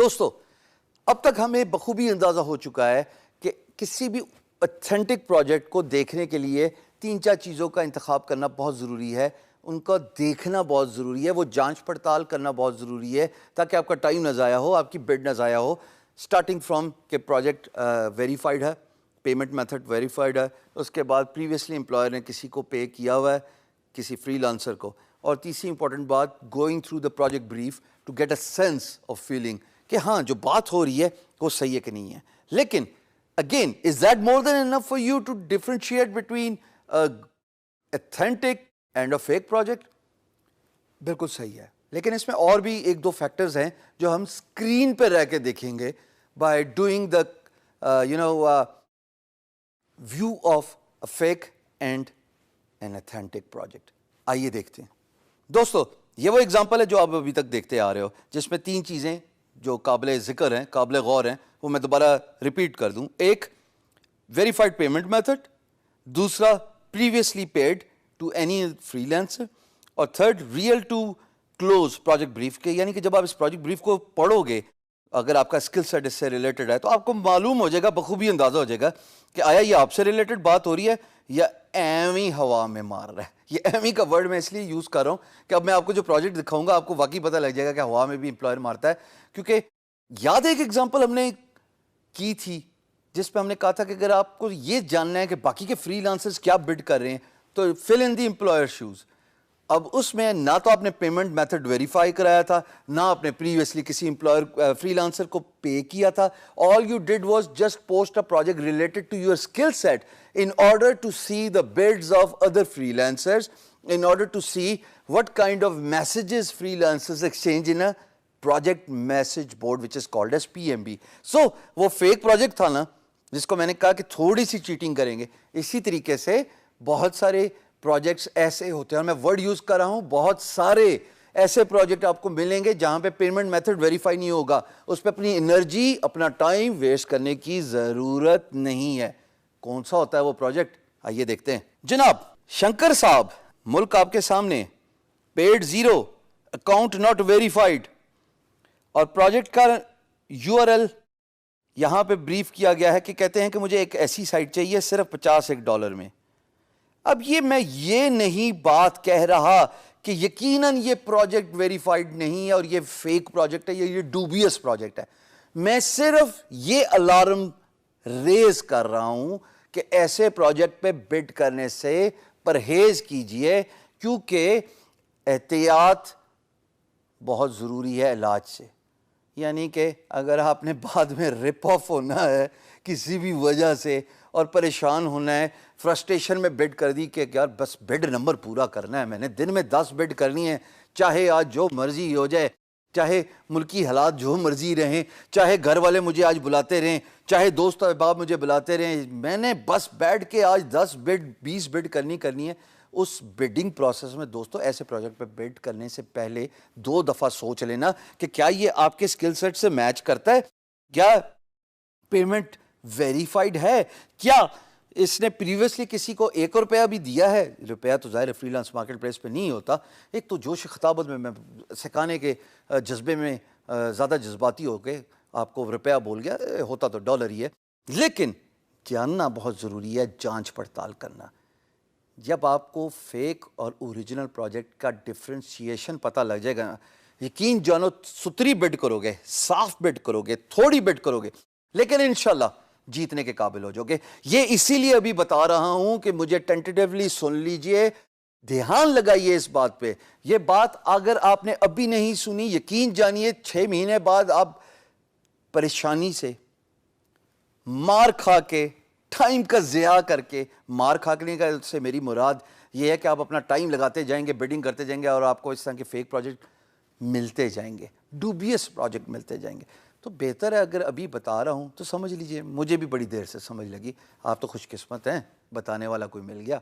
दोस्तों, अब तक हमें बखूबी अंदाज़ा हो चुका है कि किसी भी ऑथेंटिक प्रोजेक्ट को देखने के लिए 3-4 चीज़ों का इंतखाब करना बहुत ज़रूरी है। उनका देखना बहुत ज़रूरी है, वो जांच पड़ताल करना बहुत ज़रूरी है ताकि आपका टाइम ना ज़ाया हो, आपकी बिड ना ज़ाया हो। स्टार्टिंग फ्रॉम के प्रोजेक्ट वेरीफाइड है, पेमेंट मेथड वेरीफाइड है, उसके बाद प्रीवियसली एम्प्लॉयर ने किसी को पे किया हुआ है, किसी फ्रीलांसर को, और तीसरी इंपॉर्टेंट बात, going through the project brief to get a sense of feeling कि हाँ जो बात हो रही है वो सही है कि नहीं है। लेकिन again, is that more than enough for you to differentiate between authentic and a fake project? बिल्कुल सही है, लेकिन इसमें और भी एक दो फैक्टर्स हैं जो हम स्क्रीन पर रह के देखेंगे by doing the view of a fake and an authentic project. आइए देखते हैं। दोस्तों, ये वो एग्जांपल है जो आप अभी तक देखते आ रहे हो, जिसमें 3 चीज़ें जो काबिल ज़िक्र हैं, काबिल गौर हैं, वो मैं दोबारा रिपीट कर दूं। एक, वेरीफाइड पेमेंट मेथड, दूसरा, previously paid to any freelancer, और third, real to close project brief के, यानी कि जब आप इस प्रोजेक्ट ब्रीफ को पढ़ोगे, अगर आपका स्किल सेट इससे रिलेटेड है तो आपको मालूम हो जाएगा, बखूबी अंदाजा हो जाएगा कि आया ये आपसे रिलेटेड बात हो रही है या एमी हवा में मार रहा है। ये एमी का वर्ड मैं इसलिए यूज़ कर रहा हूँ कि अब मैं आपको जो प्रोजेक्ट दिखाऊंगा आपको वाकई पता लग जाएगा कि हवा में भी एम्प्लॉयर मारता है। क्योंकि याद है एक एग्जांपल हमने की थी जिस पे हमने कहा था कि अगर आपको ये जानना है कि बाकी के फ्रीलांसर्स क्या बिड कर रहे हैं तो fill in the employer shoes. अब उसमें ना तो आपने पेमेंट मेथड वेरीफाई कराया था, ना आपने प्रीवियसली किसी एम्प्लॉयर फ्रीलांसर को पे किया था। All you did was just post a project related to your skill set in order to see the bids of other freelancers, in order to see what kind of messages freelancers exchange in a project message board which is called as PMB. So वो fake project था ना जिसको मैंने कहा कि थोड़ी सी cheating करेंगे, इसी तरीके से बहुत सारे प्रोजेक्ट्स ऐसे होते हैं, और मैं वर्ड यूज कर रहा हूं, बहुत सारे ऐसे प्रोजेक्ट आपको मिलेंगे जहां पे पेमेंट मेथड वेरीफाई नहीं होगा, उस पर अपनी एनर्जी, अपना टाइम वेस्ट करने की जरूरत नहीं है। कौन सा होता है वो प्रोजेक्ट, आइए देखते हैं। जनाब शंकर साहब, मुल्क आपके सामने, पेड 0, अकाउंट नॉट वेरीफाइड, और प्रोजेक्ट का यूआरएल यहां पे ब्रीफ किया गया है कि कहते हैं कि मुझे एक ऐसी साइट चाहिए सिर्फ $51 में। अब मैं ये नहीं बात कह रहा कि यकीनन ये प्रोजेक्ट वेरीफाइड नहीं है और ये फेक प्रोजेक्ट है, ये डूबियस प्रोजेक्ट है। मैं सिर्फ ये अलार्म रेज कर रहा हूं कि ऐसे प्रोजेक्ट पे बिड करने से परहेज कीजिए, क्योंकि एहतियात बहुत ज़रूरी है इलाज से। यानी कि अगर आपने बाद में रिप ऑफ होना है किसी भी वजह से और परेशान होना है, फ्रस्ट्रेशन में बिड कर दी कि यार बस बिड नंबर पूरा करना है, मैंने दिन में 10 बिड करनी है, चाहे आज जो मर्जी हो जाए, चाहे मुल्की हालात जो मर्जी रहें, चाहे घर वाले मुझे आज बुलाते रहें, चाहे दोस्त अहबाब मुझे बुलाते रहें, मैंने बस बैठ के आज 10 बिड 20 बिड करनी है। उस बिडिंग प्रोसेस में दोस्तों, ऐसे प्रोजेक्ट पे बिड करने से पहले 2 दफ़ा सोच लेना कि क्या ये आपके स्किल सेट से मैच करता है, क्या पेमेंट वेरीफाइड है, क्या इसने प्रीवियसली किसी को 1 रुपया भी दिया है। रुपया तो ज़ाहिर फ्रीलांस मार्केट प्लेस पे नहीं होता, एक तो जोश खताबत में मैं सिखाने के जज्बे में ज़्यादा जज्बाती हो के आपको रुपया बोल गया, होता तो डॉलर ही है। लेकिन जानना बहुत ज़रूरी है, जांच पड़ताल करना। जब आपको फेक और ओरिजिनल प्रोजेक्ट का डिफ्रेंशिएशन पता लग जाएगा ना, यकीन जानो सुथरी बिड करोगे, साफ बिड करोगे, थोड़ी बिड करोगे, लेकिन इंशाल्लाह जीतने के काबिल हो जाओगे। ये इसीलिए अभी बता रहा हूं कि मुझे टेंटेटिवली सुन लीजिए, ध्यान लगाइए इस बात पे। ये बात अगर आपने अभी नहीं सुनी, यकीन जानिए 6 महीने बाद आप परेशानी से, मार खा के, टाइम का ज़िया करके, मार खाने का से मेरी मुराद ये है कि आप अपना टाइम लगाते जाएंगे, बिडिंग करते जाएंगे, और आपको इस तरह के फेक प्रोजेक्ट मिलते जाएंगे, डूबियस प्रोजेक्ट मिलते जाएंगे। तो बेहतर है अगर अभी बता रहा हूँ तो समझ लीजिए, मुझे भी बड़ी देर से समझ लगी, आप तो खुशकिस्मत हैं, बताने वाला कोई मिल गया।